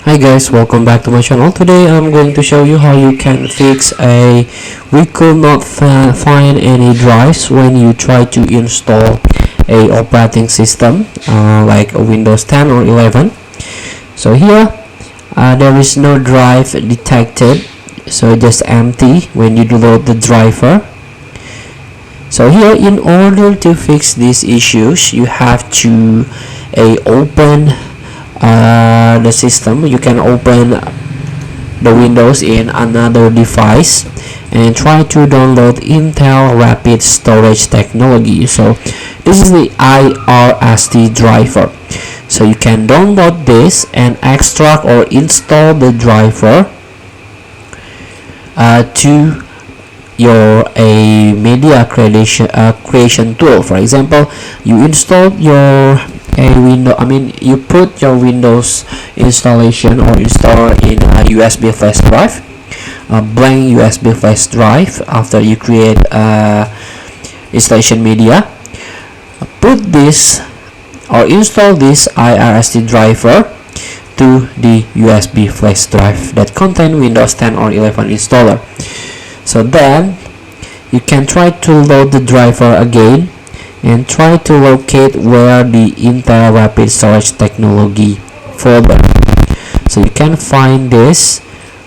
Hi guys, welcome back to my channel. Today I'm going to show you how you can fix we could not find any drives when you try to install a operating system like a Windows 10 or 11. So here there is no drive detected, so just empty when you load the driver. So here, in order to fix these issues, you have to open the system. You can open the Windows in another device and try to download Intel Rapid Storage Technology. So this is the IRST driver. So you can download this and extract or install the driver to your media creation tool. For example, you install your you put your Windows installation or installer in a USB flash drive, a blank USB flash drive. After you create installation media, put this or install this IRST driver to the USB flash drive that contain Windows 10 or 11 installer. So then you can try to load the driver again and try to locate where the Intel Rapid Storage Technology folder. So you can find this,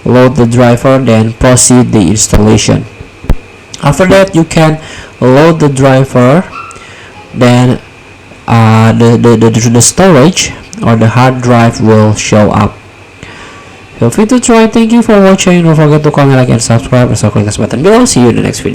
load the driver, then proceed the installation. After that, you can load the driver, then the storage or the hard drive will show up. Feel free to try. Thank you for watching. Don't forget to comment, like, and subscribe. Also click this button below. See you in the next video.